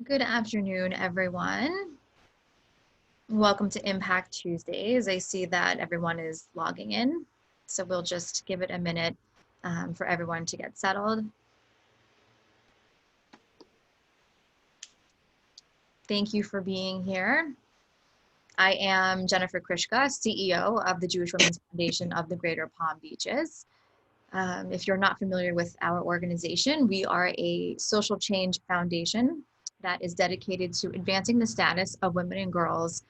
Good afternoon, everyone. Welcome to Impact Tuesdays. I see that everyone is logging in, so we'll just give it a minute for everyone to get settled. Thank you for being here. I am Jennifer Krishka, CEO of the Jewish Women's Foundation of the Greater Palm Beaches. If you're not familiar with our organization, we are a social change foundation that is dedicated to advancing the status of women and girls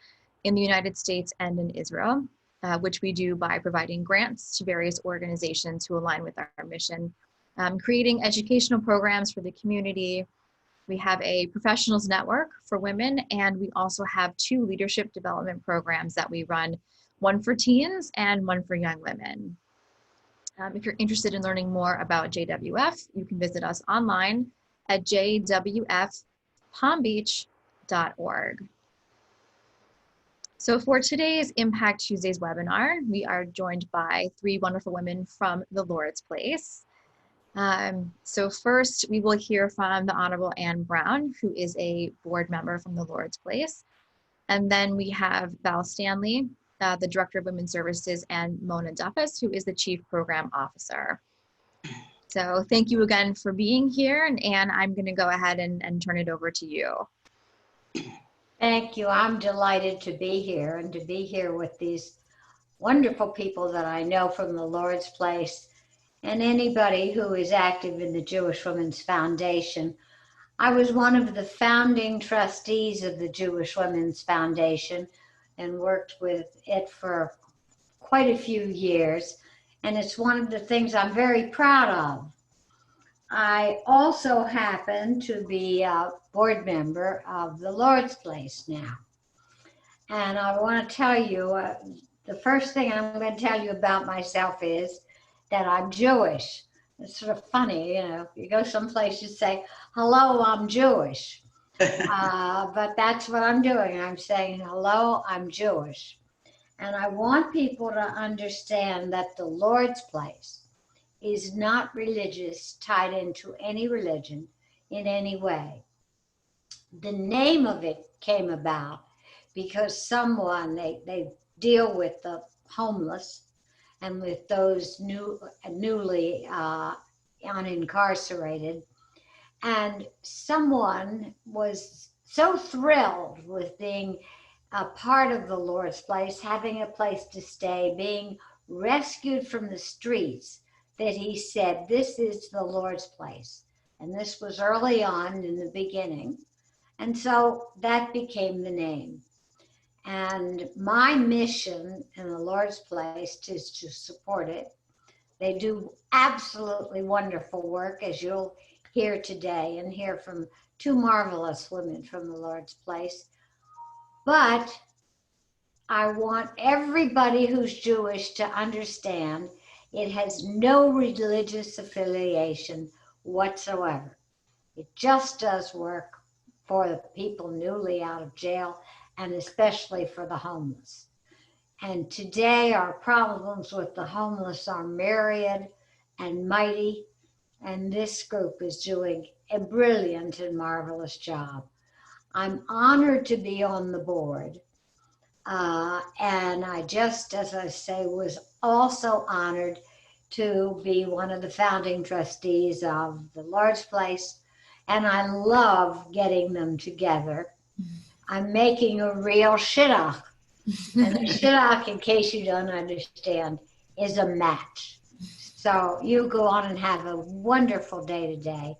in the United States and in Israel, which we do by providing grants to various organizations who align with our mission, creating educational programs for the community. We have a professionals network for women, and we also have 2 leadership development programs that we run, one for teens and one for young women. If you're interested in learning more about JWF, you can visit us online at jwfpalmbeach.org. So for today's Impact Tuesdays webinar, we are joined by 3 wonderful women from the Lord's Place. So first, we will hear from the Honorable Ann Brown, who is a board member from the Lord's Place. And then we have Val Stanley, the Director of Women's Services, and Mona Duffus, who is the Chief Program Officer. So thank you again for being here, and Ann, I'm going to go ahead and turn it over to you. Thank you. I'm delighted to be here and to be here with these wonderful people that I know from the Lord's Place and anybody who is active in the Jewish Women's Foundation. I was one of the founding trustees of the Jewish Women's Foundation and worked with it for quite a few years. And it's one of the things I'm very proud of. I also happen to be a board member of the Lord's Place now. And I want to tell you, the first thing I'm going to tell you about myself is that I'm Jewish. It's sort of funny, you know, you go someplace, you say, hello, I'm Jewish. But that's what I'm doing. I'm saying, hello, I'm Jewish. And I want people to understand that the Lord's Place is not religious, tied into any religion in any way. The name of it came about because someone, they deal with the homeless and with those newly unincarcerated. And someone was so thrilled with being a part of the Lord's Place, having a place to stay, being rescued from the streets, that he said, this is the Lord's Place. And this was early on in the beginning. And so that became the name. And my mission in the Lord's Place is to support it. They do absolutely wonderful work, as you'll hear today and hear from 2 marvelous women from the Lord's Place. But I want everybody who's Jewish to understand it has no religious affiliation whatsoever. It just does work for the people newly out of jail and especially for the homeless. And today our problems with the homeless are myriad and mighty, and this group is doing a brilliant and marvelous job. I'm honored to be on the board. And I just, as I say, was also honored to be one of the founding trustees of the Lord's Place. And I love getting them together. I'm making a real shidduch. And a shidduch, in case you don't understand, is a match. So you go on and have a wonderful day today.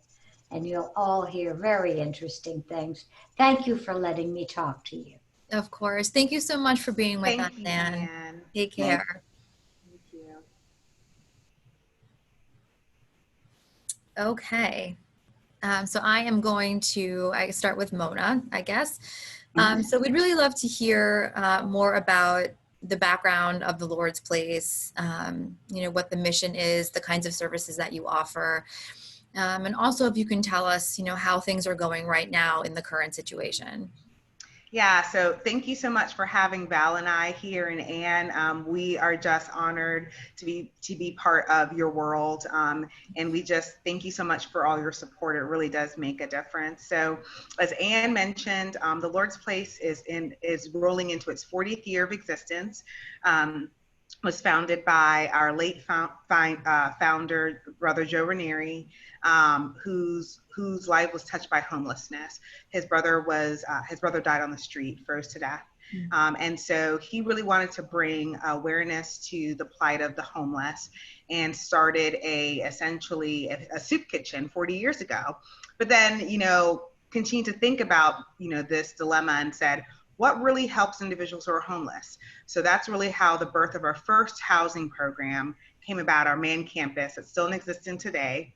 And you'll all hear very interesting things. Thank you for letting me talk to you. Of course. Thank you so much for being with us, Ann. Take care. Thank you. Okay. So I am going to start with Mona, I guess. So we'd really love to hear more about the background of the Lord's Place, you know, what the mission is, the kinds of services that you offer. And also if you can tell us, you know, how things are going right now in the current situation. Yeah, so thank you so much for having Val and I here, and Anne. We are just honored to be part of your world, and we just thank you so much for all your support. It really does make a difference. So, as Anne mentioned, the Lord's Place is rolling into its 40th year of existence. Was founded by our late founder, Brother Joe Ranieri, whose life was touched by homelessness. His brother died on the street, froze to death. And so he really wanted to bring awareness to the plight of the homeless and started essentially a soup kitchen 40 years ago. But then, continued to think about, this dilemma and said, what really helps individuals who are homeless? So that's really how the birth of our first housing program came about, our main campus. It's still in existence today,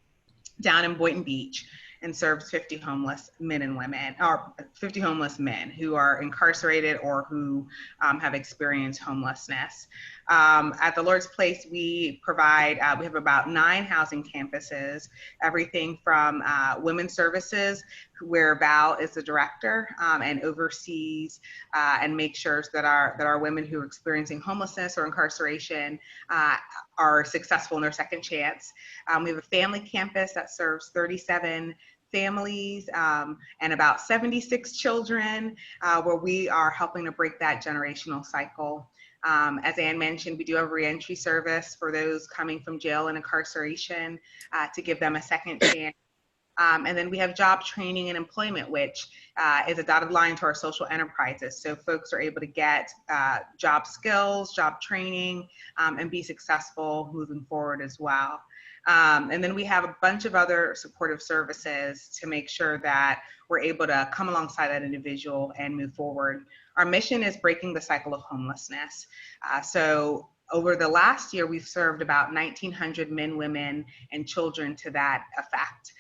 down in Boynton Beach, and serves 50 homeless men and women, or 50 homeless men who are incarcerated or who have experienced homelessness. At the Lord's Place, we have about 9 housing campuses, everything from women's services, where Val is the director and oversees and makes sure that our women who are experiencing homelessness or incarceration are successful in their second chance. We have a family campus that serves 37 families and about 76 children, where we are helping to break that generational cycle. As Anne mentioned, we do have a reentry service for those coming from jail and incarceration to give them a second chance. And then we have job training and employment, which is a dotted line to our social enterprises. So folks are able to get job skills, job training, and be successful moving forward as well. And then we have a bunch of other supportive services to make sure that we're able to come alongside that individual and move forward. Our mission is breaking the cycle of homelessness. So over the last year, we've served about 1,900 men, women, and children to that effect.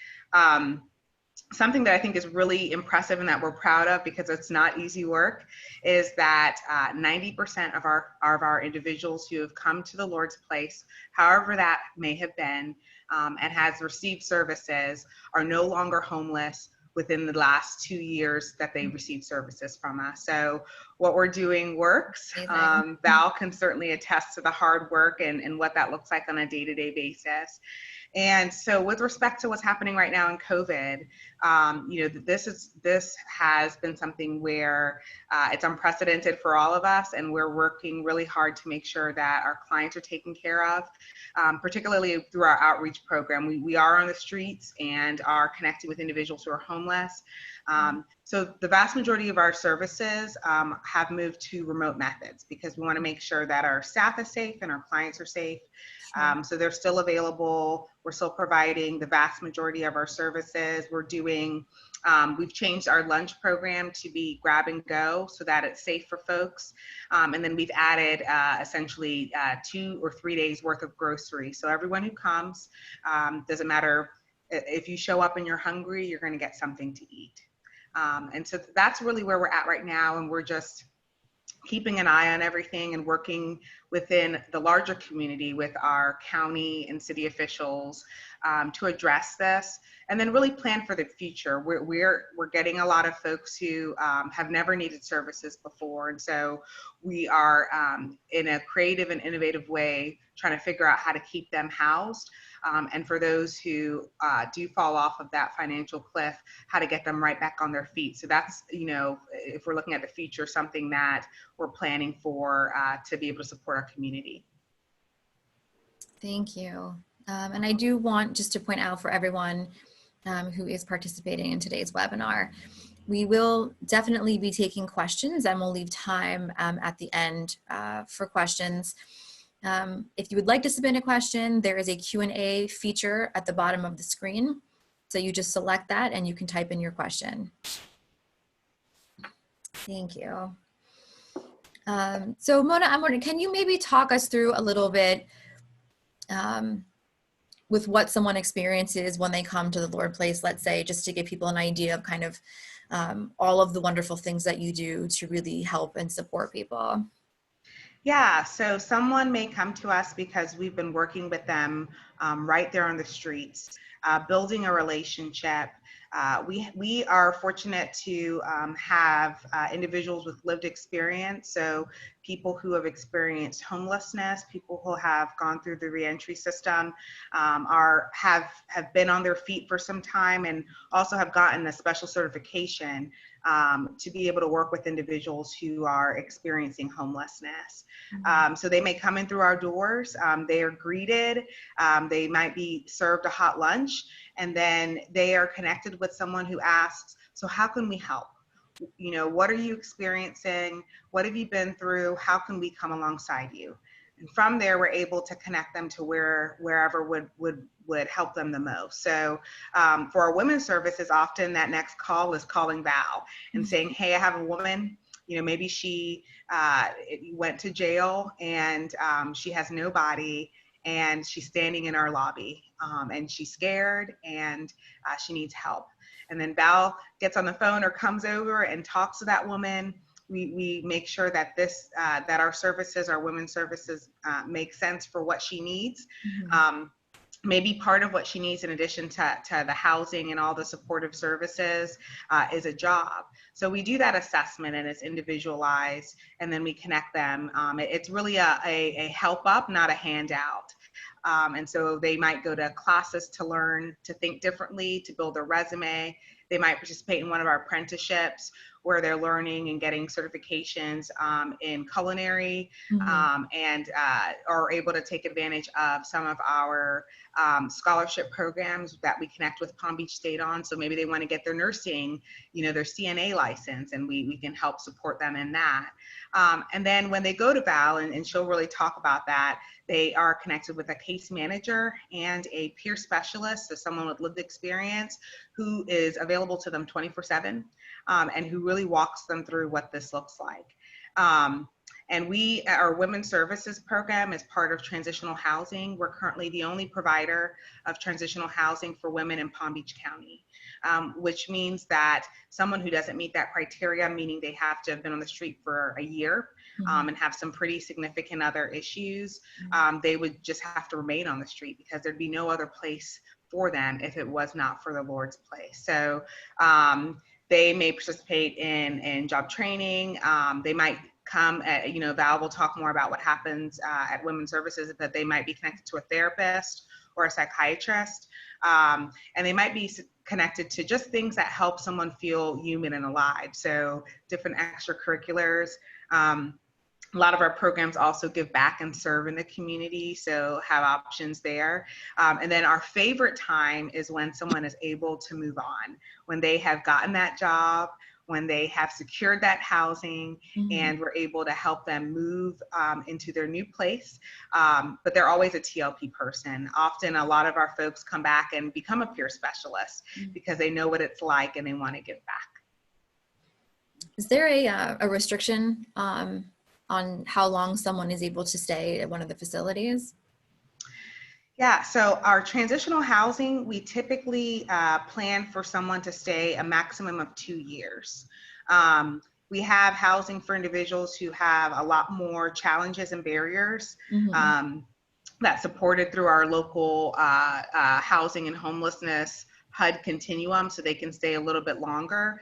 Something that I think is really impressive and that we're proud of, because it's not easy work, is that 90% of our individuals who have come to the Lord's Place, however that may have been, and has received services, are no longer homeless within the last 2 years that they received services from us. So what we're doing works. Val can certainly attest to the hard work and what that looks like on a day-to-day basis. And so with respect to what's happening right now in COVID, this has been something where it's unprecedented for all of us, and we're working really hard to make sure that our clients are taken care of, particularly through our outreach program. We are on the streets and are connecting with individuals who are homeless. So the vast majority of our services have moved to remote methods, because we want to make sure that our staff is safe and our clients are safe. So they're still available. We're still providing the vast majority of our services. We've changed our lunch program to be grab and go so that it's safe for folks. And then we've added essentially 2 or 3 days worth of groceries. So everyone who comes, doesn't matter if you show up and you're hungry, you're going to get something to eat. And so that's really where we're at right now. And we're just keeping an eye on everything and working within the larger community with our county and city officials to address this, and then really plan for the future. We're getting a lot of folks who have never needed services before, and so we are in a creative and innovative way trying to figure out how to keep them housed. And for those who do fall off of that financial cliff, how to get them right back on their feet. So that's, if we're looking at the future, something that we're planning for to be able to support our community. Thank you. And I do want just to point out for everyone who is participating in today's webinar, we will definitely be taking questions, and we'll leave time at the end for questions. If you would like to submit a question, there is a Q&A feature at the bottom of the screen. So you just select that and you can type in your question. Thank you. So Mona, I'm wondering, can you maybe talk us through a little bit with what someone experiences when they come to the Lord Place, let's say, just to give people an idea of kind of all of the wonderful things that you do to really help and support people? Yeah, so someone may come to us because we've been working with them right there on the streets, building a relationship, We are fortunate to have individuals with lived experience. So people who have experienced homelessness, people who have gone through the reentry system, have been on their feet for some time, and also have gotten a special certification to be able to work with individuals who are experiencing homelessness. So they may come in through our doors, they are greeted, they might be served a hot lunch, and then they are connected with someone who asks, so how can we help? You know, what are you experiencing? What have you been through? How can we come alongside you? And from there, we're able to connect them to wherever would help them the most. So for our women's services, often that next call is calling Val and saying, hey, I have a woman, you know, maybe she went to jail and she has no body, and she's standing in our lobby, and she's scared, and she needs help. And then Val gets on the phone or comes over and talks to that woman. We make sure that that our services, our women's services, make sense for what she needs. Maybe part of what she needs, in addition to the housing and all the supportive services, is a job. So we do that assessment, and it's individualized, and then we connect them. It's really a help up, not a handout. And so they might go to classes to learn to think differently, to build their resume. They might participate in one of our apprenticeships where they're learning and getting certifications in culinary, and are able to take advantage of some of our scholarship programs that we connect with Palm Beach State on. So maybe they want to get their nursing, you know, their CNA license, and we can help support them in that. And then when they go to Val, and she'll really talk about that, they are connected with a case manager and a peer specialist, so someone with lived experience who is available to them 24/7, and who really walks them through what this looks like. And our Women's Services program is part of transitional housing. We're currently the only provider of transitional housing for women in Palm Beach County, which means that someone who doesn't meet that criteria, meaning they have to have been on the street for a year, and have some pretty significant other issues, they would just have to remain on the street, because there'd be no other place for them if it was not for the Lord's place. So they may participate in job training. They might come at, you know, Val will talk more about what happens at Women's Services, but they might be connected to a therapist or a psychiatrist. And they might be connected to just things that help someone feel human and alive. So different extracurriculars. A lot of our programs also give back and serve in the community, so have options there. And then our favorite time is when someone is able to move on, when they have gotten that job, when they have secured that housing, and we're able to help them move into their new place. But they're always a TLP person. Often a lot of our folks come back and become a peer specialist because they know what it's like and they want to give back. Is there a restriction on how long someone is able to stay at one of the facilities? Yeah, so our transitional housing, we typically plan for someone to stay a maximum of 2 years. We have housing for individuals who have a lot more challenges and barriers that's supported through our local housing and homelessness HUD continuum, so they can stay a little bit longer.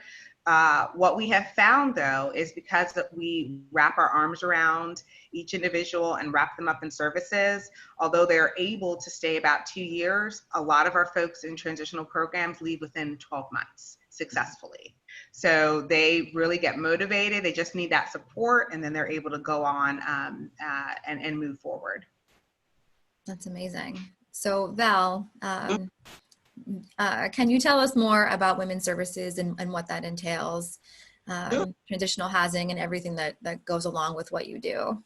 What we have found, though, is because we wrap our arms around each individual and wrap them up in services, although they're able to stay about 2 years, a lot of our folks in transitional programs leave within 12 months successfully. So they really get motivated. They just need that support, and then they're able to go on and move forward. That's amazing. So Val, can you tell us more about women's services and what that entails, transitional housing and everything that goes along with what you do?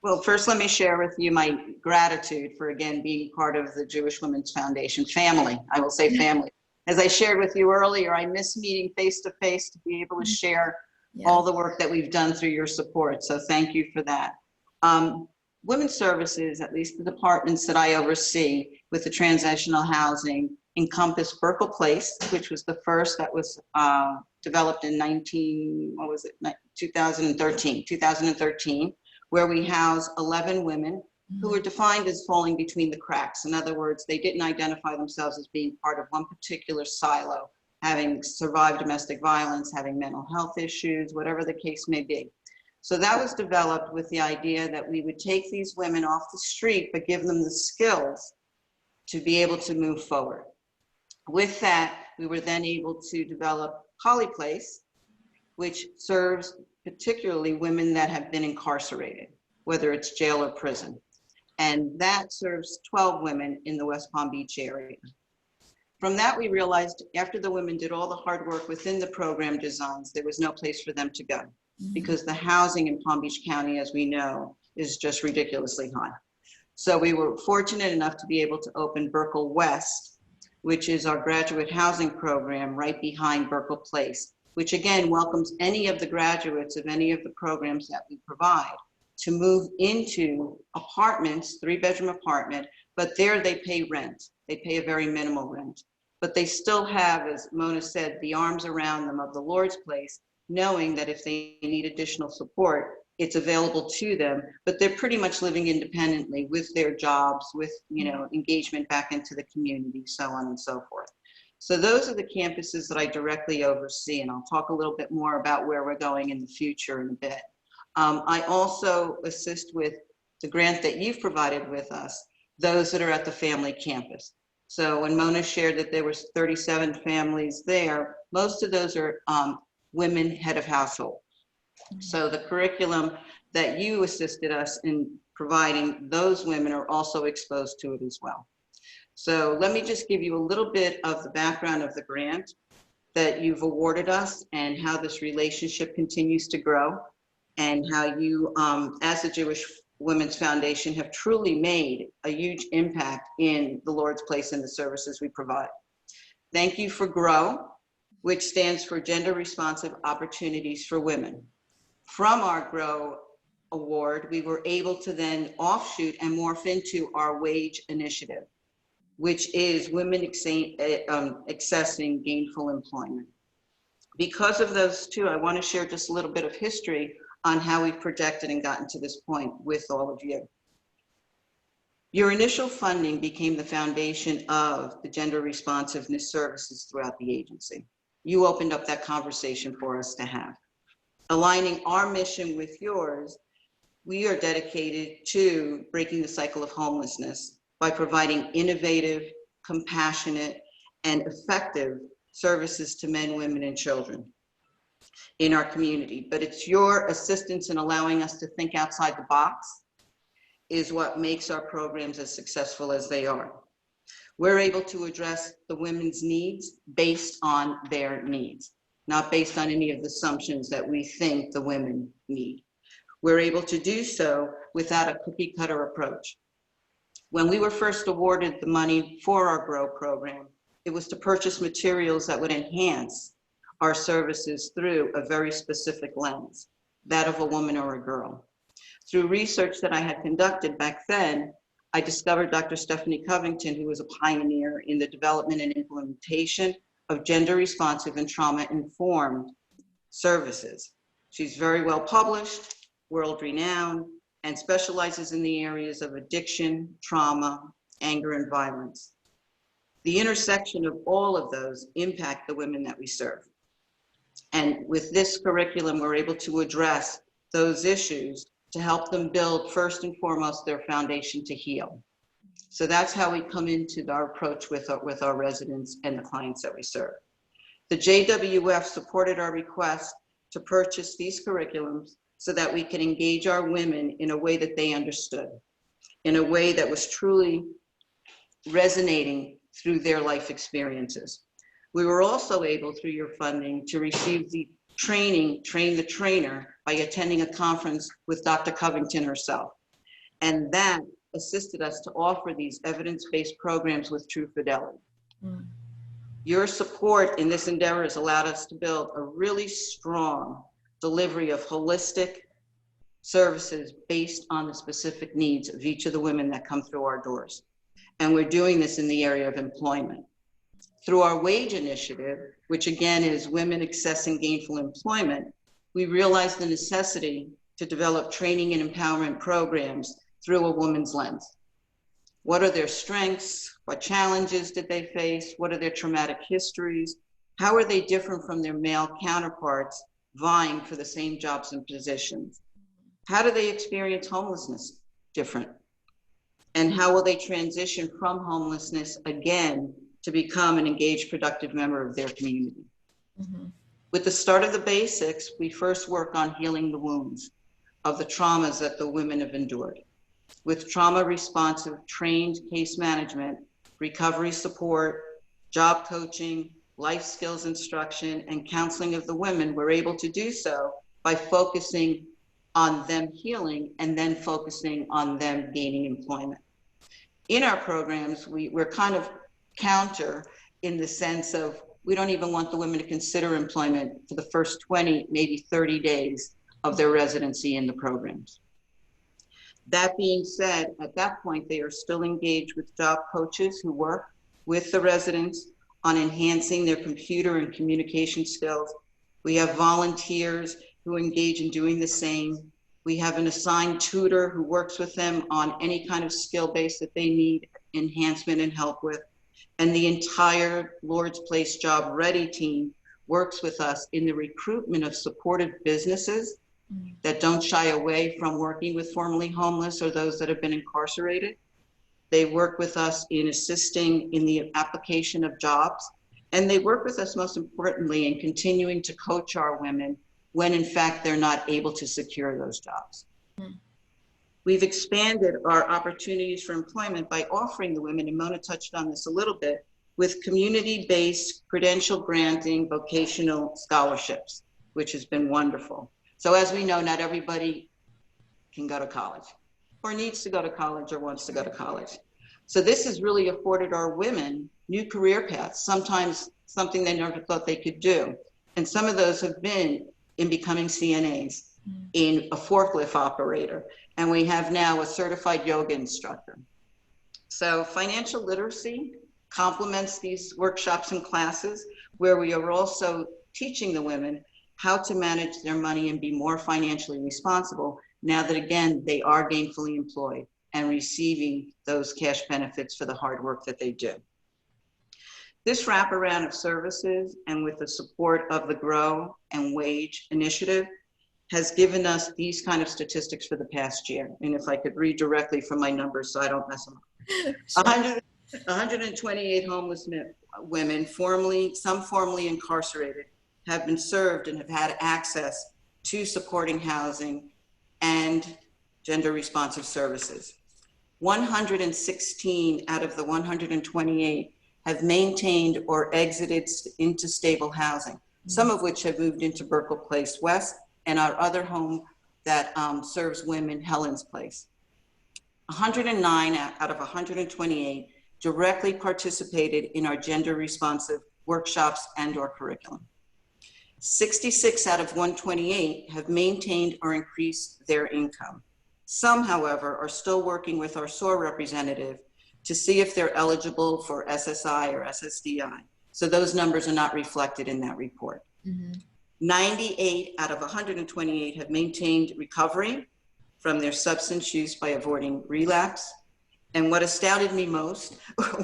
Well, first, let me share with you my gratitude for, again, being part of the Jewish Women's Foundation family. I will say family. As I shared with you earlier, I miss meeting face to face to be able to share all the work that we've done through your support. So thank you for that. Women's services, at least the departments that I oversee with the transitional housing, encompass Burkle Place, which was the first that was developed in 2013, where we house 11 women who were defined as falling between the cracks. In other words, they didn't identify themselves as being part of one particular silo, having survived domestic violence, having mental health issues, whatever the case may be. So that was developed with the idea that we would take these women off the street, but give them the skills to be able to move forward. With that, we were then able to develop Holly Place, which serves particularly women that have been incarcerated, whether it's jail or prison. And that serves 12 women in the West Palm Beach area. From that, we realized after the women did all the hard work within the program designs, there was no place for them to go because the housing in Palm Beach County, as we know, is just ridiculously high. So we were fortunate enough to be able to open Burkle West, which is our graduate housing program right behind Burkle Place, which again welcomes any of the graduates of any of the programs that we provide to move into apartments, 3-bedroom apartment, but there they pay rent. They pay a very minimal rent, but they still have, as Mona said, the arms around them of the Lord's Place, knowing that if they need additional support, it's available to them, but they're pretty much living independently with their jobs, with, you know, engagement back into the community, so on and so forth. So those are the campuses that I directly oversee, and I'll talk a little bit more about where we're going in the future in a bit. I also assist with the grant that you've provided with us, those that are at the family campus. So when Mona shared that there were 37 families there, most of those are women head of household. So the curriculum that you assisted us in providing, those women are also exposed to it as well. So let me just give you a little bit of the background of the grant that you've awarded us and how this relationship continues to grow, and how you, as the Jewish Women's Foundation, have truly made a huge impact in the Lord's Place and the services we provide. Thank you for GROW, which stands for Gender Responsive Opportunities for Women. From our GROW award, we were able to then offshoot and morph into our WAGE initiative, which is women accessing gainful employment. Because of those two, I want to share just a little bit of history on how we've projected and gotten to this point with all of you. Your initial funding became the foundation of the gender responsiveness services throughout the agency. You opened up that conversation for us to have. Aligning our mission with yours, we are dedicated to breaking the cycle of homelessness by providing innovative, compassionate, and effective services to men, women, and children in our community. But it's your assistance in allowing us to think outside the box is what makes our programs as successful as they are. We're able to address the women's needs based on their needs, not based on any of the assumptions that we think the women need. We're able to do so without a cookie cutter approach. When we were first awarded the money for our GROW program, it was to purchase materials that would enhance our services through a very specific lens, that of a woman or a girl. Through research that I had conducted back then, I discovered Dr. Stephanie Covington, who was a pioneer in the development and implementation of gender responsive and trauma informed services. She's very well published, world renowned, and specializes in the areas of addiction, trauma, anger, and violence. The intersection of all of those impact the women that we serve. And with this curriculum, we're able to address those issues to help them build, first and foremost, their foundation to heal. So that's how we come into our approach with our residents and the clients that we serve. The JWF supported our request to purchase these curriculums so that we can engage our women in a way that they understood, in a way that was truly resonating through their life experiences. We were also able, through your funding, to receive the training, train the trainer, by attending a conference with Dr. Covington herself. And that assisted us to offer these evidence-based programs with true fidelity. Your support in this endeavor has allowed us to build a really strong delivery of holistic services based on the specific needs of each of the women that come through our doors. And we're doing this in the area of employment. Through our WAGE initiative, which again is women accessing gainful employment, we realized the necessity to develop training and empowerment programs through a woman's lens. What are their strengths? What challenges did they face? What are their traumatic histories? How are they different from their male counterparts vying for the same jobs and positions? How do they experience homelessness different? And how will they transition from homelessness again to become an engaged, productive member of their community? Mhm. With the start of the basics, we first work on healing the wounds of the traumas that the women have endured. With trauma responsive, trained case management, recovery support, job coaching, life skills instruction, and counseling of the women, we're able to do so by focusing on them healing and then focusing on them gaining employment. In our programs, we're kind of counter in the sense of we don't even want the women to consider employment for the first 20, maybe 30 days of their residency in the programs. That being said, at that point, they are still engaged with job coaches who work with the residents on enhancing their computer and communication skills. We have volunteers who engage in doing the same. We have an assigned tutor who works with them on any kind of skill base that they need enhancement and help with. And the entire Lord's Place Job Ready team works with us in the recruitment of supportive businesses that don't shy away from working with formerly homeless or those that have been incarcerated. They work with us in assisting in the application of jobs. And they work with us most importantly in continuing to coach our women when in fact they're not able to secure those jobs. We've expanded our opportunities for employment by offering the women, and Mona touched on this a little bit, with community-based credential granting vocational scholarships, which has been wonderful. So as we know, not everybody can go to college or needs to go to college or wants to go to college. So this has really afforded our women new career paths, sometimes something they never thought they could do. And some of those have been in becoming CNAs, in a forklift operator, and we have now a certified yoga instructor. So financial literacy complements these workshops and classes where we are also teaching the women how to manage their money and be more financially responsible now that, again, they are gainfully employed and receiving those cash benefits for the hard work that they do. This wraparound of services and with the support of the Grow and Wage initiative has given us these kind of statistics for the past year. And if I could read directly from my numbers so I don't mess them up. 128 homeless women, some formerly incarcerated, have been served and have had access to supporting housing and gender responsive services. 116 out of the 128 have maintained or exited into stable housing, some of which have moved into Burkle Place West and our other home that serves women, Helen's Place. 109 out of 128 directly participated in our gender responsive workshops and or curriculum. 66 out of 128 have maintained or increased their income. Some, however, are still working with our SOAR representative to see if they're eligible for SSI or SSDI. So those numbers are not reflected in that report. 98 out of 128 have maintained recovery from their substance use by avoiding relapse. And what astounded me most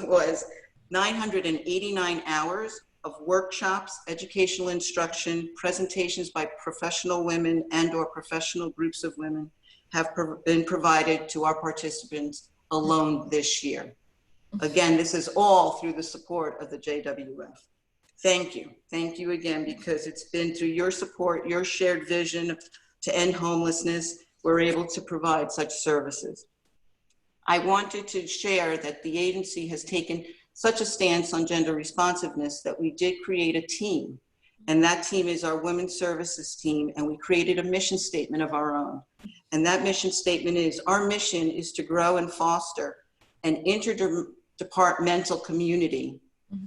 was 989 hours of workshops, educational instruction, presentations by professional women and or professional groups of women have been provided to our participants alone this year. Again, this is all through the support of the JWF. Thank you. Thank you again, because it's been through your support, your shared vision to end homelessness, we're able to provide such services. I wanted to share that the agency has taken such a stance on gender responsiveness that we did create a team, and that team is our Women's Services team, and we created a mission statement of our own. And that mission statement is, our mission is to grow and foster an interdepartmental community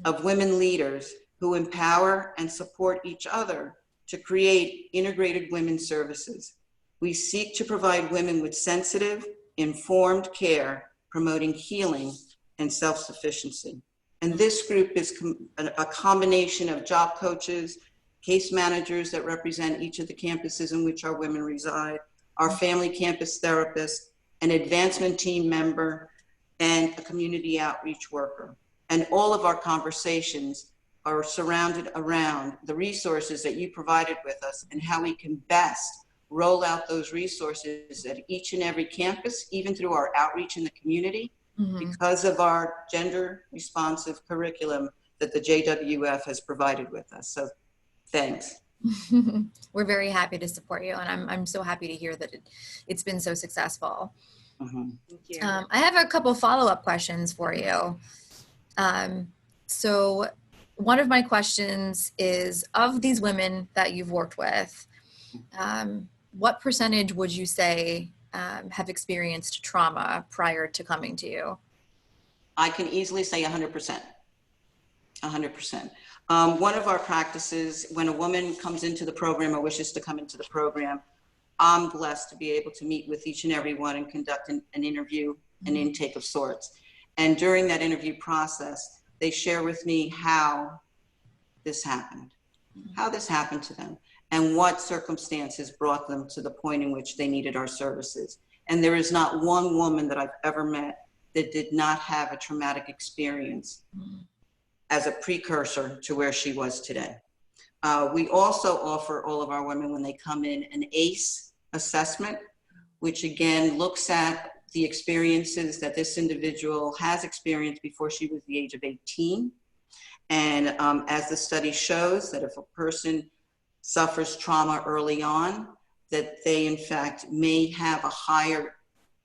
of women leaders who empower and support each other to create integrated women's services. We seek to provide women with sensitive, informed care, promoting healing and self-sufficiency. And this group is a combination of job coaches, case managers that represent each of the campuses in which our women reside, our family campus therapist, an advancement team member, and a community outreach worker. And all of our conversations are surrounded around the resources that you provided with us and how we can best roll out those resources at each and every campus, even through our outreach in the community, because of our gender responsive curriculum that the JWF has provided with us. So thanks. We're very happy to support you, and I'm so happy to hear that it's been so successful. Thank you. I have a couple follow-up questions for you. So one of my questions is, of these women that you've worked with, what percentage would you say have experienced trauma prior to coming to you? I can easily say 100%. 100%. One of our practices, when a woman comes into the program or wishes to come into the program, I'm blessed to be able to meet with each and every one and conduct an interview, an intake of sorts. And during that interview process, they share with me how this happened to them, and what circumstances brought them to the point in which they needed our services. And there is not one woman that I've ever met that did not have a traumatic experience as a precursor to where she was today. We also offer all of our women, when they come in, an ACE assessment, which again looks at the experiences that this individual has experienced before she was the age of 18. And as the study shows, that if a person suffers trauma early on, that they in fact may have a higher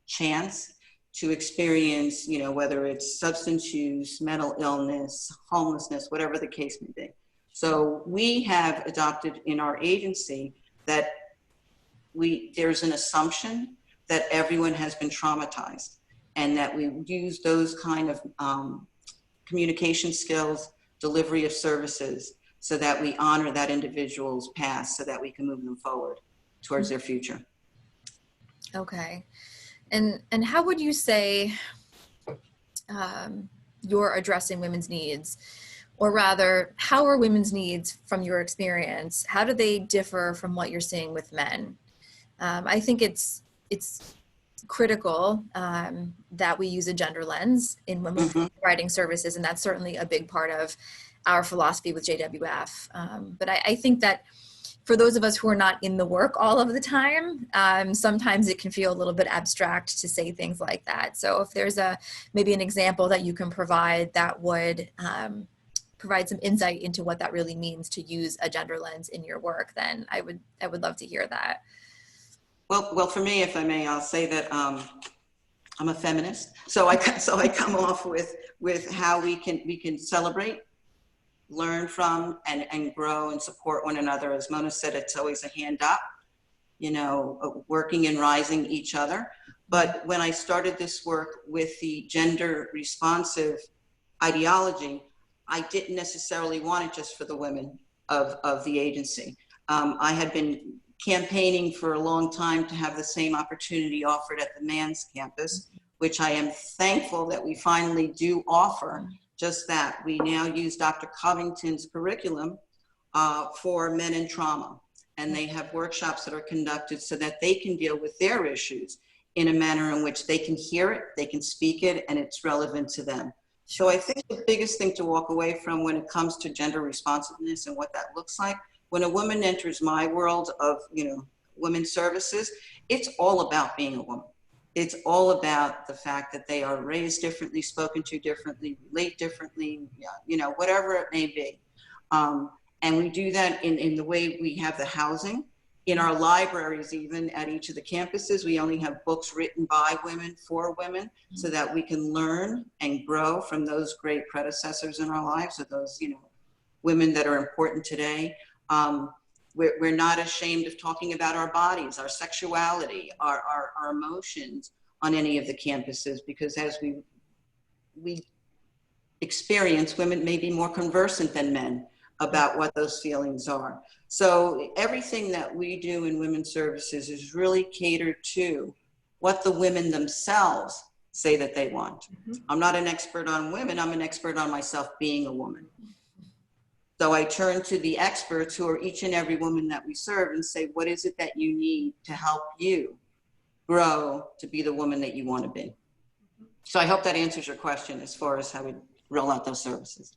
chance to experience, you know, whether it's substance use, mental illness, homelessness, whatever the case may be. So we have adopted in our agency that there's an assumption that everyone has been traumatized, and that we use those kind of communication skills, delivery of services, so that we honor that individual's past so that we can move them forward towards their future. Okay. And how would you say you're addressing women's needs? Or rather, how are women's needs, from your experience, how do they differ from what you're seeing with men? I think it's critical that we use a gender lens in when we're providing services, and that's certainly a big part of our philosophy with JWF. But I think that for those of us who are not in the work all of the time, sometimes it can feel a little bit abstract to say things like that. So if there's maybe an example that you can provide that would provide some insight into what that really means to use a gender lens in your work, then I would love to hear that. Well, for me, if I may, I'll say that I'm a feminist. So I come off with how we can celebrate, learn from, and grow and support one another. As Mona said, it's always a hand up, you know, working and rising each other. But when I started this work with the gender responsive ideology, I didn't necessarily want it just for the women of the agency. I had been campaigning for a long time to have the same opportunity offered at the man's campus, which I am thankful that we finally do offer. Just that we now use Dr. Covington's curriculum for men in trauma, and they have workshops that are conducted so that they can deal with their issues in a manner in which they can hear it, they can speak it, and it's relevant to them. So I think the biggest thing to walk away from when it comes to gender responsiveness and what that looks like, when a woman enters my world of, you know, women's services, it's all about being a woman. It's all about the fact that they are raised differently, spoken to differently, relate differently, you know, whatever it may be. And we do that in the way we have the housing. In our libraries, even at each of the campuses, we only have books written by women for women, so that we can learn and grow from those great predecessors in our lives, or those, you know, women that are important today. We're not ashamed of talking about our bodies, our sexuality, our emotions on any of the campuses, because as we experience, women may be more conversant than men about what those feelings are. So everything that we do in women's services is really catered to what the women themselves say that they want. I'm not an expert on women, I'm an expert on myself being a woman. So I turn to the experts, who are each and every woman that we serve, and say, what is it that you need to help you grow to be the woman that you want to be? So I hope that answers your question as far as how we roll out those services.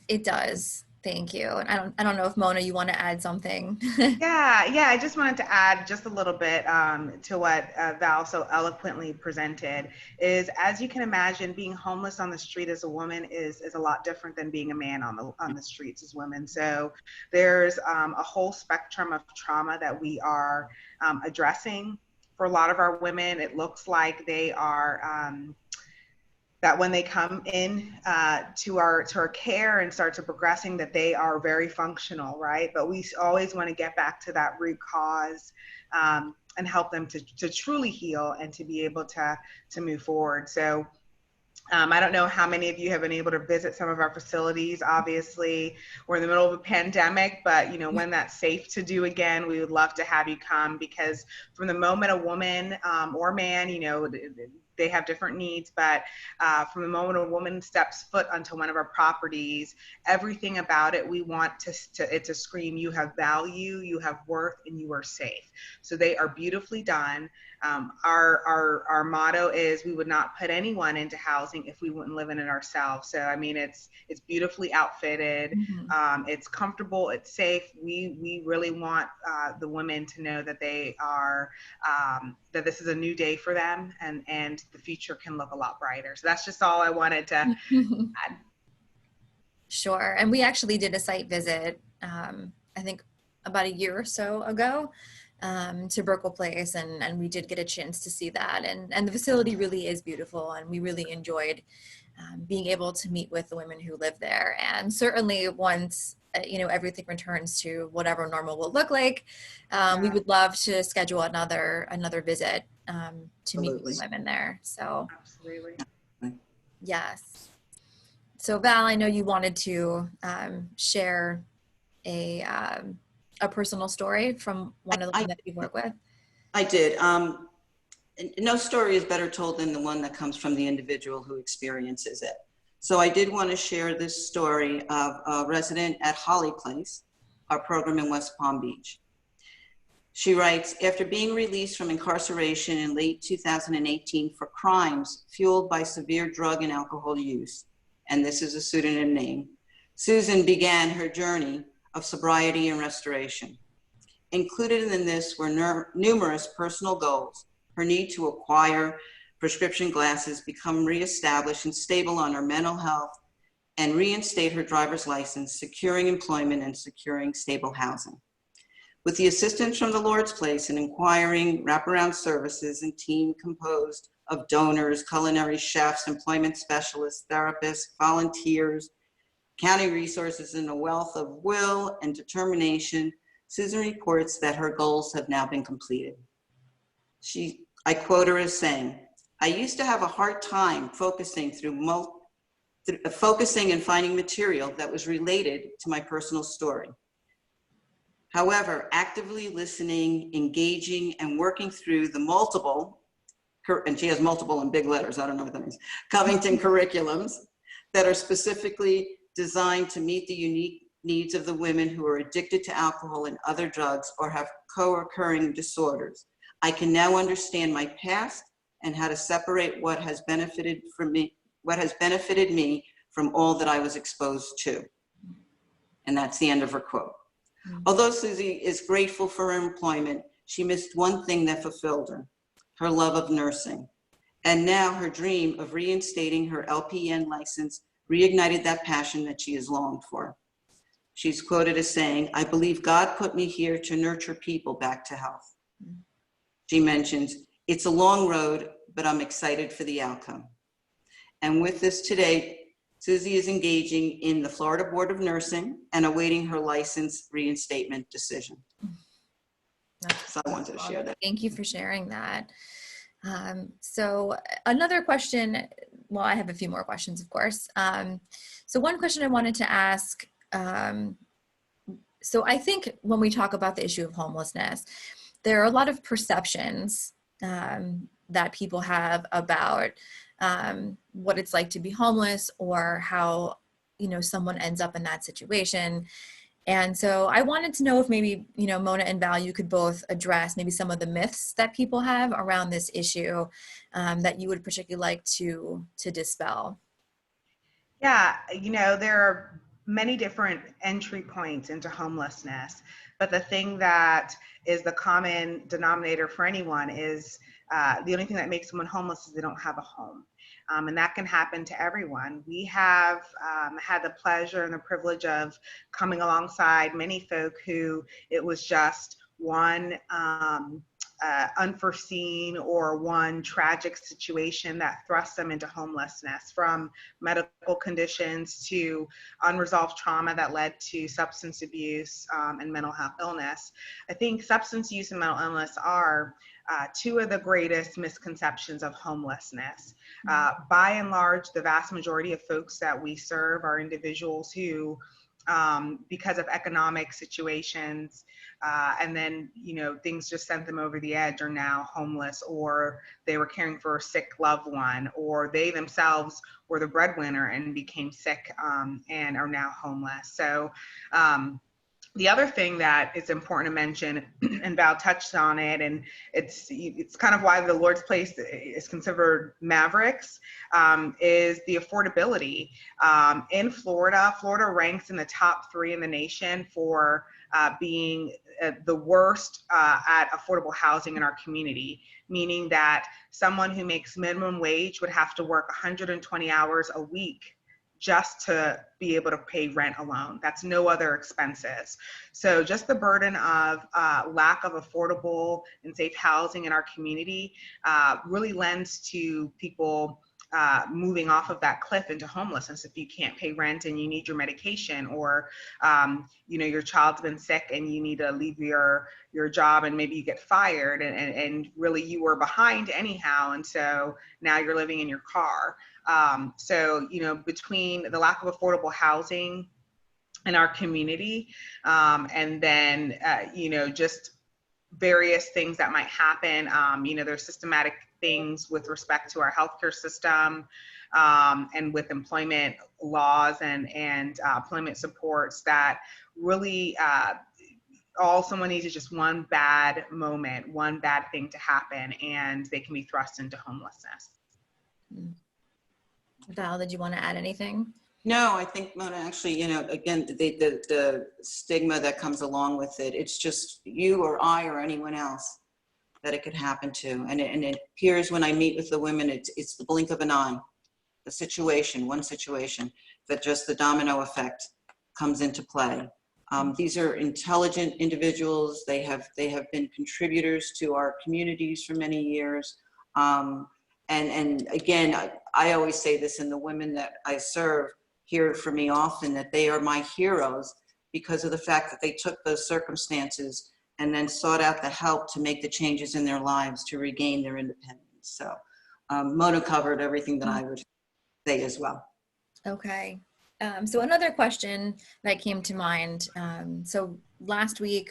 It does. Thank you. And I don't know if Mona, you want to add something. Yeah, I just wanted to add just a little bit to what Val so eloquently presented. Is, as you can imagine, being homeless on the street as a woman is a lot different than being a man on the streets as women. So there's a whole spectrum of trauma that we are addressing. For a lot of our women, it looks like they are that when they come in to our care and start to progressing, that they are very functional, right? But we always want to get back to that root cause and help them to truly heal and to be able to move forward. So I don't know how many of you have been able to visit some of our facilities. Obviously, we're in the middle of a pandemic, but when that's safe to do again, we would love to have you come, because from the moment a woman or man, they have different needs, but from the moment a woman steps foot onto one of our properties, everything about it, we want it to scream, you have value, you have worth, and you are safe. So they are beautifully done. Our motto is, we would not put anyone into housing if we wouldn't live in it ourselves. So I mean, it's beautifully outfitted, it's comfortable, it's safe. We really want the women to know that they are that this is a new day for them, and the future can look a lot brighter. So that's just all I wanted to add. Sure. And we actually did a site visit, I think about a year or so ago, to Burkle Place, and we did get a chance to see that, and the facility really is beautiful, and we really enjoyed being able to meet with the women who live there. And certainly once everything returns to whatever normal will look like, we would love to schedule another visit to meet with the women there. So Absolutely. yes. So Val, I know you wanted to share a personal story from one of the women that you work with. I did. No story is better told than the one that comes from the individual who experiences it. So I did want to share this story of a resident at Holly Place, our program in West Palm Beach. She writes, after being released from incarceration in late 2018 for crimes fueled by severe drug and alcohol use, and this is a pseudonym name, Susan began her journey of sobriety and restoration. Included in this were numerous personal goals: her need to acquire prescription glasses, become reestablished and stable on her mental health, and reinstate her driver's license, securing employment, and securing stable housing. With the assistance from the Lord's Place and inquiring wraparound services and team composed of donors, culinary chefs, employment specialists, therapists, volunteers, county resources, and a wealth of will and determination, Susan reports that her goals have now been completed. I quote her as saying, "I used to have a hard time focusing and finding material that was related to my personal story. However, actively listening, engaging, and working through the multiple," and she has multiple in big letters, I don't know what that means, Covington curriculums that are specifically designed to meet the unique needs of the women who are addicted to alcohol and other drugs or have co-occurring disorders. I can now understand my past and how to separate what has benefited me from all that I was exposed to. And that's the end of her quote. Although Susie is grateful for her employment, she missed one thing that fulfilled her love of nursing. And now her dream of reinstating her LPN license reignited that passion that she has longed for. She's quoted as saying, "I believe God put me here to nurture people back to health." She mentions, "It's a long road, but I'm excited for the outcome." And with this today, Susie is engaging in the Florida Board of Nursing and awaiting her license reinstatement decision. So I wanted to share that. Thank you for sharing that. So another question, well, I have a few more questions, of course. So one question I wanted to ask, so I think when we talk about the issue of homelessness, there are a lot of perceptions that people have about what it's like to be homeless, or how, someone ends up in that situation. And so I wanted to know if maybe, Mona and Val, you could both address maybe some of the myths that people have around this issue that you would particularly like to dispel. Yeah, there are many different entry points into homelessness, but the thing that is the common denominator for anyone is the only thing that makes someone homeless is they don't have a home. And that can happen to everyone. We have had the pleasure and the privilege of coming alongside many folk who it was just one unforeseen or one tragic situation that thrust them into homelessness, from medical conditions to unresolved trauma that led to substance abuse and mental health illness. I think substance use and mental illness are two of the greatest misconceptions of homelessness. By and large, the vast majority of folks that we serve are individuals who, because of economic situations, and then, things just sent them over the edge, are now homeless, or they were caring for a sick loved one, or they themselves were the breadwinner and became sick and are now homeless. So the other thing that is important to mention, and Val touched on it, and it's kind of why the Lord's Place is considered Mavericks, is the affordability. In Florida ranks in the top 3 in the nation for being the worst at affordable housing in our community, meaning that someone who makes minimum wage would have to work 120 hours a week just to be able to pay rent alone. That's no other expenses. So just the burden of lack of affordable and safe housing in our community really lends to people moving off of that cliff into homelessness. If you can't pay rent and you need your medication, or your child's been sick and you need to leave your job and maybe you get fired, and really you were behind anyhow, and so now you're living in your car. So between the lack of affordable housing in our community, and then just various things that might happen, there's systematic things with respect to our healthcare system, and with employment laws and employment supports that really all someone needs is just one bad moment, one bad thing to happen, and they can be thrust into homelessness. Val, did you want to add anything? No, I think, Mona, actually, again, the stigma that comes along with it, it's just you or I or anyone else that it could happen to. And it appears when I meet with the women, it's the blink of an eye, one situation, that just the domino effect comes into play. These are intelligent individuals. They have been contributors to our communities for many years. And again, I always say this, and the women that I serve hear it from me often, that they are my heroes because of the fact that they took those circumstances and then sought out the help to make the changes in their lives to regain their independence. So Mona covered everything that I would say as well. Okay. So another question that came to mind. So last week,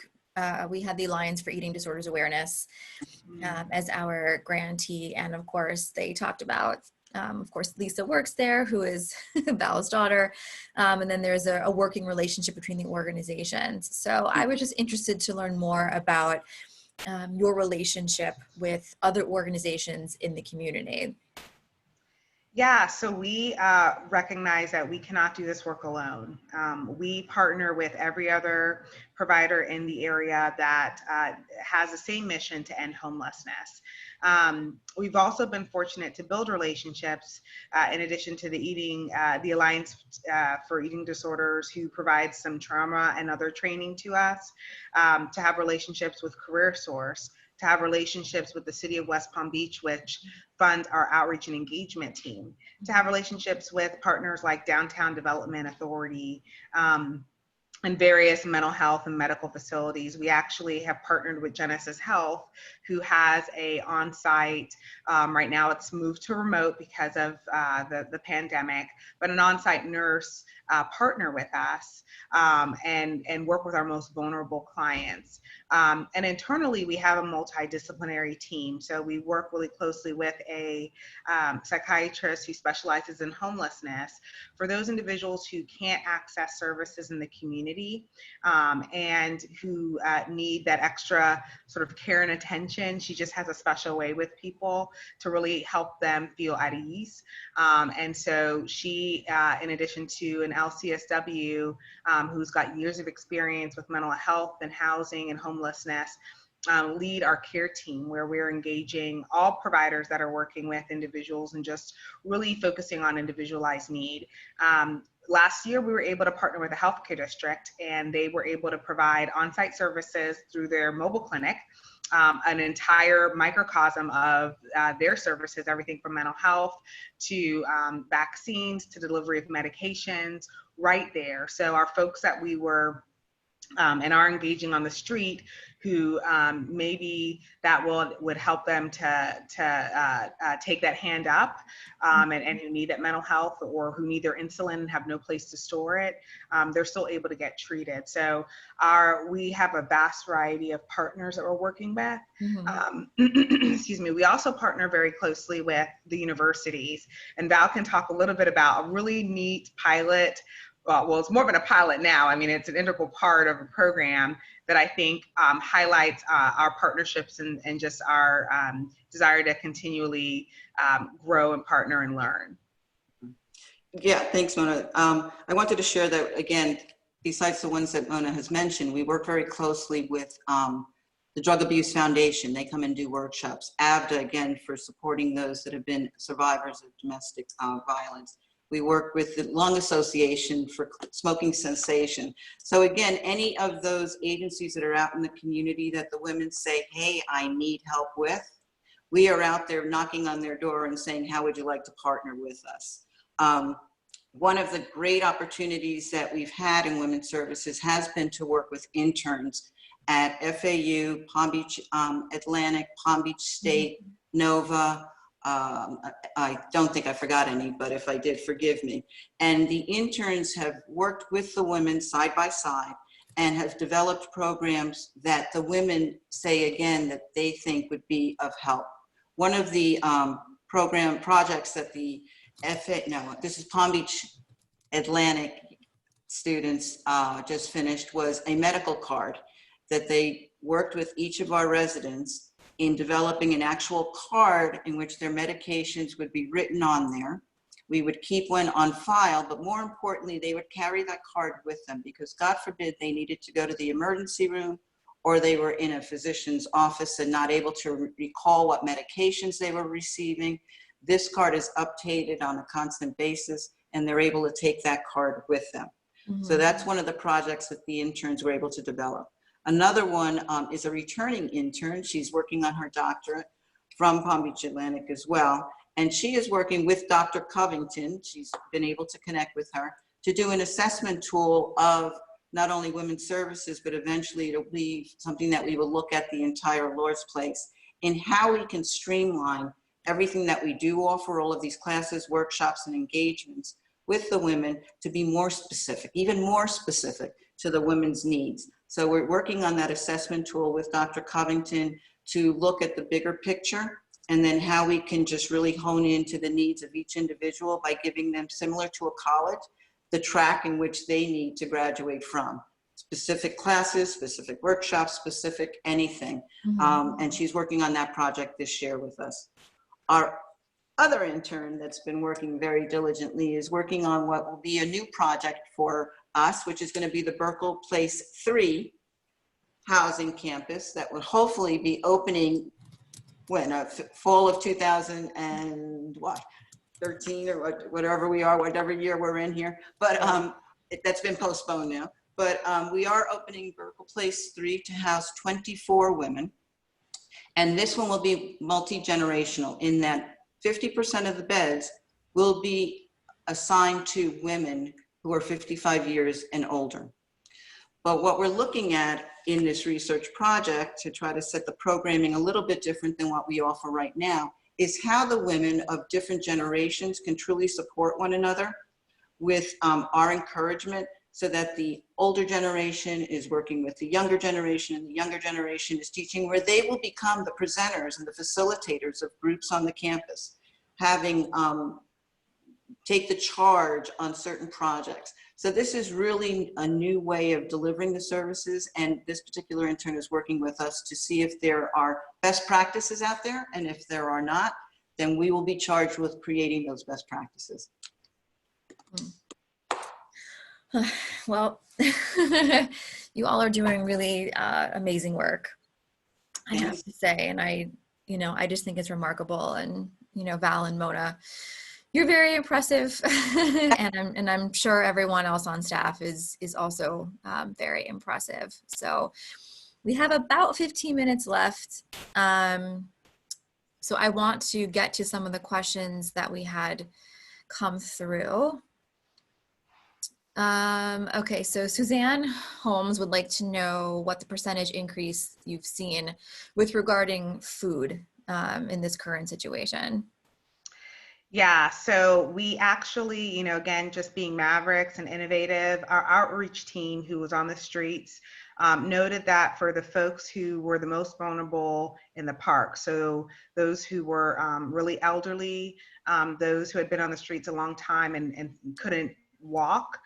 we had the Alliance for Eating Disorders Awareness as our grantee. And of course, they talked about, of course, Lisa works there, who is Val's daughter. And then there's a working relationship between the organizations. So I was just interested to learn more about your relationship with other organizations in the community. Yeah, so we recognize that we cannot do this work alone. We partner with every other provider in the area that has the same mission to end homelessness. We've also been fortunate to build relationships in addition to the Alliance for Eating Disorders, who provides some trauma and other training to us, to have relationships with CareerSource, to have relationships with the City of West Palm Beach, which funds our outreach and engagement team, to have relationships with partners like Downtown Development Authority, and various mental health and medical facilities. We actually have partnered with Genesis Health, who has a on-site, right now it's moved to remote because of the pandemic, but an on-site nurse partner with us and work with our most vulnerable clients. And internally, we have a multidisciplinary team. So we work really closely with a psychiatrist who specializes in homelessness for those individuals who can't access services in the community. community and who need that extra sort of care and attention. She just has a special way with people to really help them feel at ease. And so she, in addition to an LCSW who's got years of experience with mental health and housing and homelessness, lead our care team, where we're engaging all providers that are working with individuals and just really focusing on individualized need. Last year, we were able to partner with a healthcare district, and they were able to provide on-site services through their mobile clinic, an entire microcosm of their services, everything from mental health to vaccines to delivery of medications right there. So our folks that we were and are engaging on the street, who maybe that would help them to take that hand up, and who need that mental health, or who need their insulin and have no place to store it, they're still able to get treated. So we have a vast variety of partners that we're working with. Excuse me. We also partner very closely with the universities, and Val can talk a little bit about a really neat pilot. Well, it's more than a pilot now. I mean, it's an integral part of a program that I think highlights our partnerships and just our desire to continually grow and partner and learn. Yeah, thanks, Mona. I wanted to share that, again, besides the ones that Mona has mentioned, we work very closely with the Drug Abuse Foundation. They come and do workshops. ABDA, again, for supporting those that have been survivors of domestic violence. We work with the Lung Association for smoking cessation. So again, any of those agencies that are out in the community that the women say, hey, I need help with, we are out there knocking on their door and saying, how would you like to partner with us? One of the great opportunities that we've had in women's services has been to work with interns at FAU, Palm Beach Atlantic, Palm Beach State, Nova. I don't think I forgot any, but if I did, forgive me. And the interns have worked with the women side by side and have developed programs that the women say, again, that they think would be of help. One of the projects that the this is Palm Beach Atlantic students just finished, was a medical card that they worked with each of our residents in developing an actual card in which their medications would be written on there. We would keep one on file, but more importantly, they would carry that card with them because God forbid they needed to go to the emergency room, or they were in a physician's office and not able to recall what medications they were receiving. This card is updated on a constant basis, and they're able to take that card with them. So that's one of the projects that the interns were able to develop. Another one is a returning intern. She's working on her doctorate from Palm Beach Atlantic as well. And she is working with Dr. Covington. She's been able to connect with her to do an assessment tool of not only women's services, but eventually it'll be something that we will look at the entire Lord's Place in how we can streamline everything that we do offer, all of these classes, workshops, and engagements with the women to be more specific, even more specific to the women's needs. So we're working on that assessment tool with Dr. Covington to look at the bigger picture, and then how we can just really hone into the needs of each individual by giving them, similar to a college, the track in which they need to graduate from. Specific classes, specific workshops, specific anything. And she's working on that project this year with us. Our other intern that's been working very diligently is working on what will be a new project for us, which is going to be the Burkle Place 3 housing campus that will hopefully be opening when fall of 2013 or whatever we are, whatever year we're in here. But that's been postponed now. But we are opening Burkle Place 3 to house 24 women. And this one will be multi-generational in that 50% of the beds will be assigned to women who are 55 years and older. But what we're looking at in this research project to try to set the programming a little bit different than what we offer right now is how the women of different generations can truly support one another with our encouragement, so that the older generation is working with the younger generation, and the younger generation is teaching, where they will become the presenters and the facilitators of groups on the campus, having take the charge on certain projects. So this is really a new way of delivering the services, and this particular intern is working with us to see if there are best practices out there, and if there are not, then we will be charged with creating those best practices. Well, you all are doing really amazing work, I have to say, and I just think it's remarkable. And Val and Mona, you're very impressive, and I'm sure everyone else on staff is also very impressive. So we have about 15 minutes left. So I want to get to some of the questions that we had come through. Okay, so Suzanne Holmes would like to know what the percentage increase you've seen with regarding food in this current situation. Yeah, so we actually, again, just being mavericks and innovative, our outreach team who was on the streets noted that for the folks who were the most vulnerable in the park, so those who were really elderly, those who had been on the streets a long time and couldn't walk,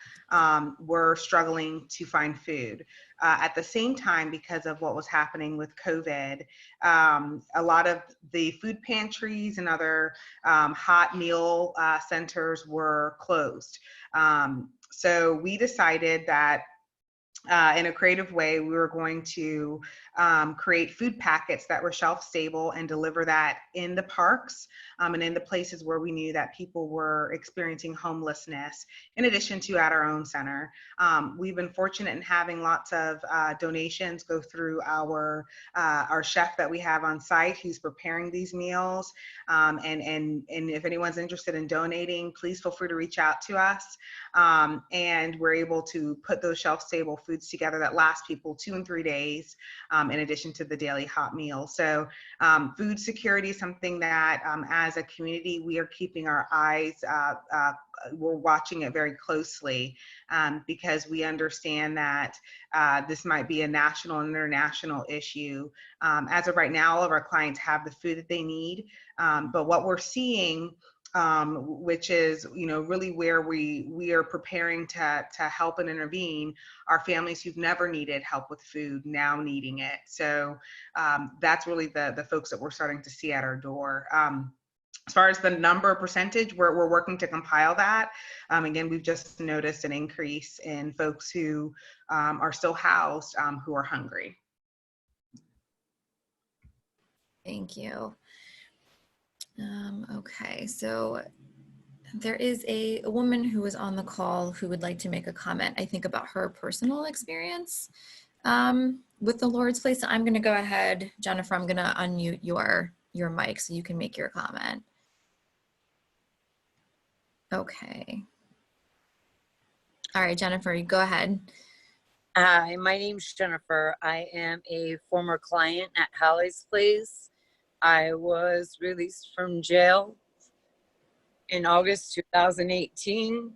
were struggling to find food. At the same time, because of what was happening with COVID, a lot of the food pantries and other hot meal centers were closed. So we decided that in a creative way, we were going to create food packets that were shelf stable and deliver that in the parks and in the places where we knew that people were experiencing homelessness, in addition to at our own center. We've been fortunate in having lots of donations go through our chef that we have on site who's preparing these meals. And if anyone's interested in donating, please feel free to reach out to us. And we're able to put those shelf stable foods together that last people 2 and 3 days, in addition to the daily hot meal. So food security is something that as a community, we are keeping our eyes, we're watching it very closely because we understand that this might be a national and international issue. As of right now, all of our clients have the food that they need, but what we're seeing, which is, really where we are preparing to help and intervene, are families who've never needed help with food now needing it. So that's really the folks that we're starting to see at our door. As far as the number percentage, we're working to compile that. Again, we've just noticed an increase in folks who are still housed, who are hungry. Thank you. Okay, so there is a woman who was on the call who would like to make a comment, I think, about her personal experience with the Lord's Place. So I'm going to go ahead, Jennifer, I'm going to unmute your mic so you can make your comment. Okay. All right, Jennifer, you go ahead. Hi, my name's Jennifer. I am a former client at Holly's Place. I was released from jail in August 2018,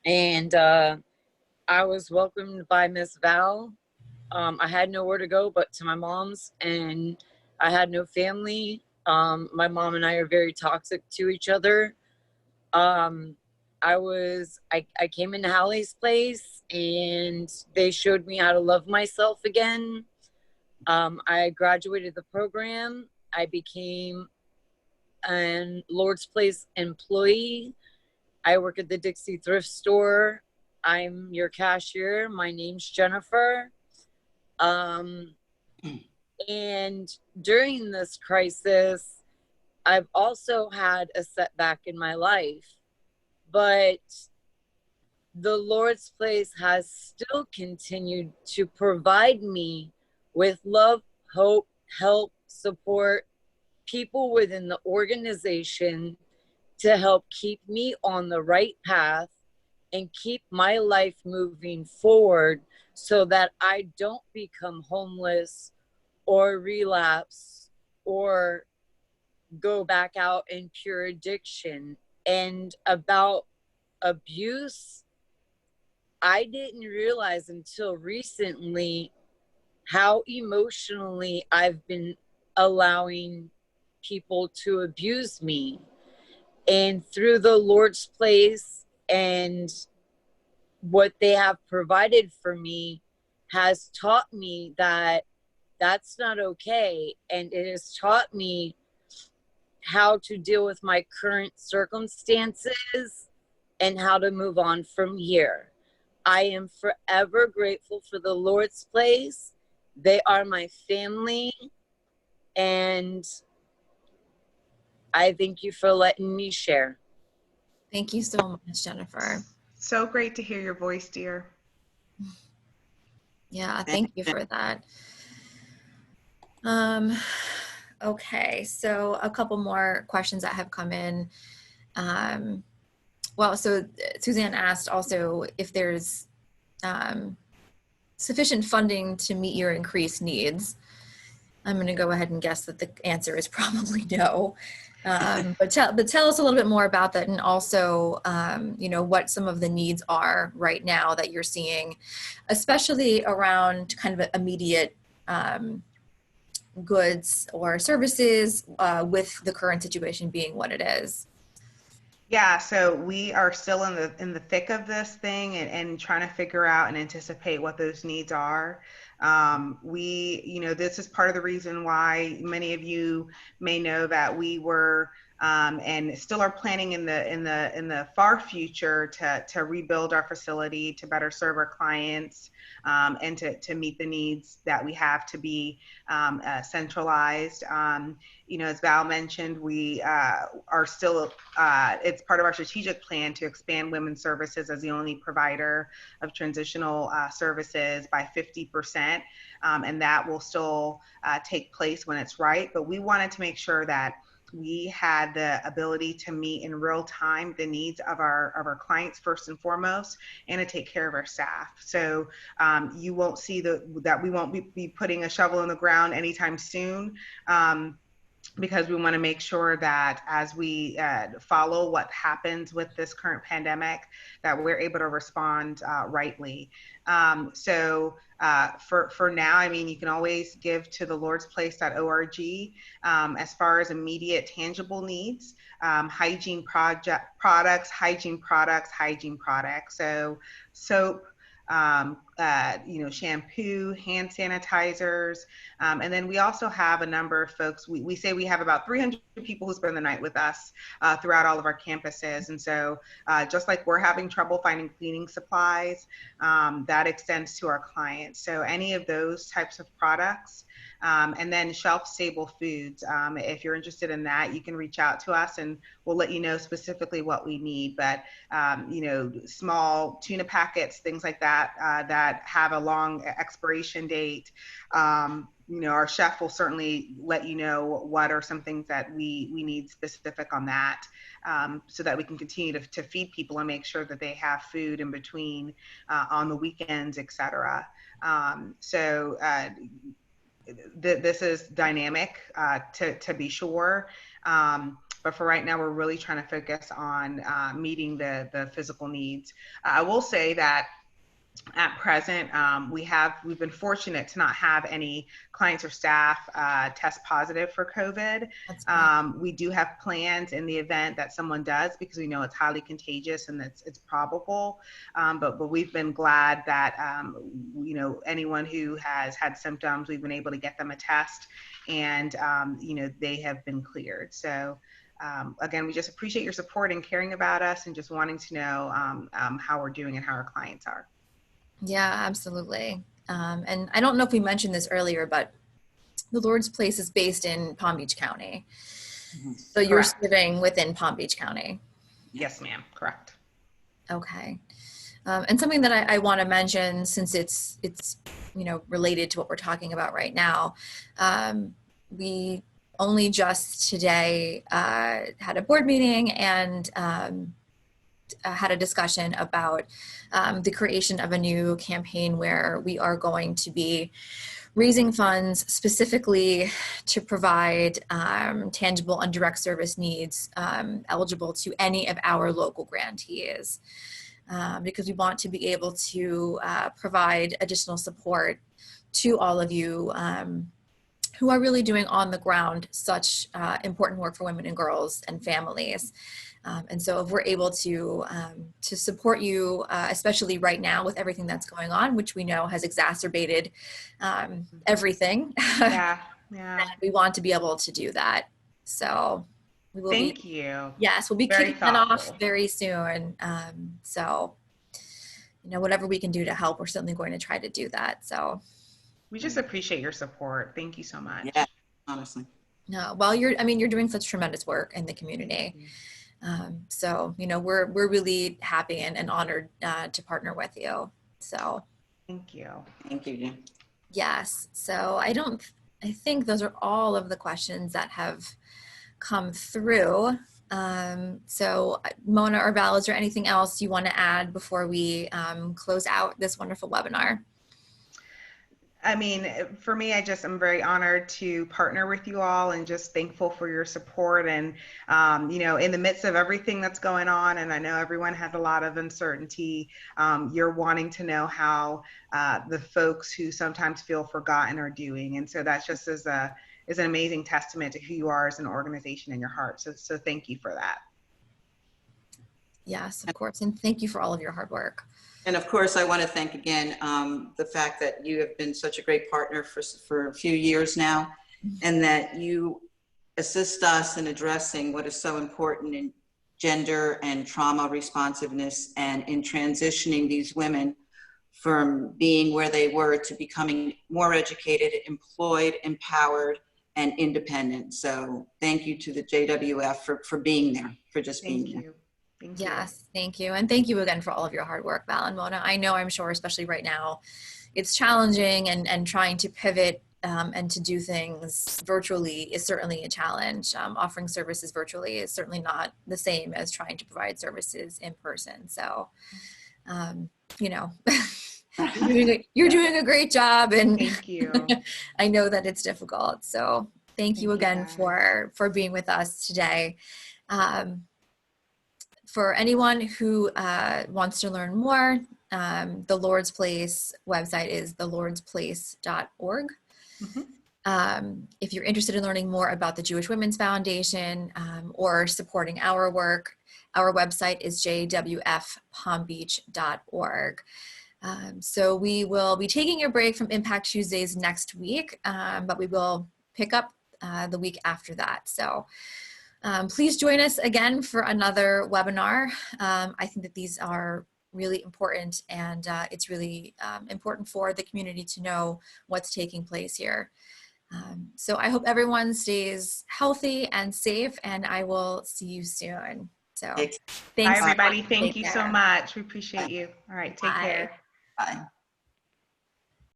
and I was welcomed by Miss Val. I had nowhere to go but to my mom's, and I had no family. My mom and I are very toxic to each other. I came into Holly's Place, and they showed me how to love myself again. I graduated the program. I became a Lord's Place employee. I work at the Dixie Thrift Store. I'm your cashier. My name's Jennifer. And during this crisis, I've also had a setback in my life, but the Lord's Place has still continued to provide me with love, hope, help, support, people within the organization to help keep me on the right path and keep my life moving forward so that I don't become homeless or relapse or go back out in pure addiction. And about abuse, I didn't realize until recently how emotionally I've been allowing people to abuse me. And through the Lord's place and what they have provided for me has taught me that that's not okay. And it has taught me how to deal with my current circumstances and how to move on from here. I am forever grateful for the Lord's place. They are my family. And I thank you for letting me share. Thank you so much, Jennifer. So great to hear your voice, dear. Yeah, thank you for that. Okay, so a couple more questions that have come in. Well, so Suzanne asked also if there's sufficient funding to meet your increased needs. I'm going to go ahead and guess that the answer is probably no. But tell us a little bit more about that, and also, you know, what some of the needs are right now that you're seeing, especially around kind of immediate goods or services, with the current situation being what it is. Yeah, so we are still in the thick of this thing and trying to figure out and anticipate what those needs are. This is part of the reason why many of you may know that we were and still are planning in the far future to rebuild our facility to better serve our clients, and to meet the needs that we have to be centralized. As Val mentioned, we are still, it's part of our strategic plan to expand women's services as the only provider of transitional services by 50%. And that will still take place when it's right. But we wanted to make sure that we had the ability to meet in real time the needs of our clients first and foremost, and to take care of our staff. So you won't see that we won't be putting a shovel in the ground anytime soon. Because we want to make sure that as we follow what happens with this current pandemic, that we're able to respond rightly. So for now, I mean, you can always give to the lordsplace.org as far as immediate tangible needs, hygiene products. So soap, shampoo, hand sanitizers. And then we also have a number of folks, we say we have about 300 people who spend the night with us throughout all of our campuses. And so just like we're having trouble finding cleaning supplies, that extends to our clients. So any of those types of products, and then shelf-stable foods. If you're interested in that, you can reach out to us and we'll let you know specifically what we need. But, small tuna packets, things like that, that have a long expiration date. Our chef will certainly let you know what are some things that we need specific on that, so that we can continue to feed people and make sure that they have food in between on the weekends, et cetera. This is dynamic, to be sure. But for right now, we're really trying to focus on meeting the physical needs. I will say that at present, we've been fortunate to not have any clients or staff test positive for COVID. We do have plans in the event that someone does, because we know it's highly contagious and it's probable. But we've been glad that anyone who has had symptoms, we've been able to get them a test, and they have been cleared. So. Again, we just appreciate your support and caring about us, and just wanting to know how we're doing and how our clients are. Yeah, absolutely. And I don't know if we mentioned this earlier, but the Lord's Place is based in Palm Beach County. Mm-hmm. So you're sitting within Palm Beach County. Yes, ma'am. Correct. Okay. And something that I want to mention, since it's related to what we're talking about right now, we only just today had a board meeting and had a discussion about the creation of a new campaign where we are going to be raising funds specifically to provide tangible and direct service needs eligible to any of our local grantees, because we want to be able to provide additional support to all of you who are really doing on the ground such important work for women and girls and families. And so if we're able to support you, especially right now with everything that's going on, which we know has exacerbated everything, Yeah. Yeah. we want to be able to do that. So we will Thank you. yes, we'll be Very kicking that off thoughtful. very soon. So, whatever we can do to help, we're certainly going to try to do that. So We just appreciate your support. Thank you so much. Yeah, honestly. no, well, you're doing such tremendous work in the community. So, we're really happy and honored to partner with you. So Thank you. Thank you, Jen. yes. So I think those are all of the questions that have come through. So Mona or Val, is there anything else you want to add before we close out this wonderful webinar? I mean, for me, I'm very honored to partner with you all and just thankful for your support. And, in the midst of everything that's going on, and I know everyone has a lot of uncertainty, you're wanting to know how the folks who sometimes feel forgotten are doing. And so that just is an amazing testament to who you are as an organization in your heart. So thank you for that. Yes, of course. And thank you for all of your hard work. And of course, I want to thank again the fact that you have been such a great partner for a few years now, and that you assist us in addressing what is so important in gender and trauma responsiveness, and in transitioning these women from being where they were to becoming more educated, employed, empowered, and independent. So thank you to the JWF for being there, for just being there. Thank you. Thank you. Yes, thank you. And thank you again for all of your hard work, Val and Mona. I'm sure, especially right now, it's challenging, and trying to pivot and to do things virtually is certainly a challenge. Offering services virtually is certainly not the same as trying to provide services in person. So, you're doing a great job, and Thank you. I know that it's difficult. So thank you again guys. for being with us today. For anyone who wants to learn more, the Lord's Place website is thelordsplace.org. If you're interested in learning more about the Jewish Women's Foundation or supporting our work, our website is jwfpalmbeach.org. So we will be taking a break from Impact Tuesdays next week, but we will pick up the week after that. So please join us again for another webinar. I think that these are really important, and it's really important for the community to know what's taking place here. So I hope everyone stays healthy and safe, and I will see you soon. So thanks. Bye, everybody. Thank Take you care. so much. We appreciate you. All right. Take Bye. care. Bye.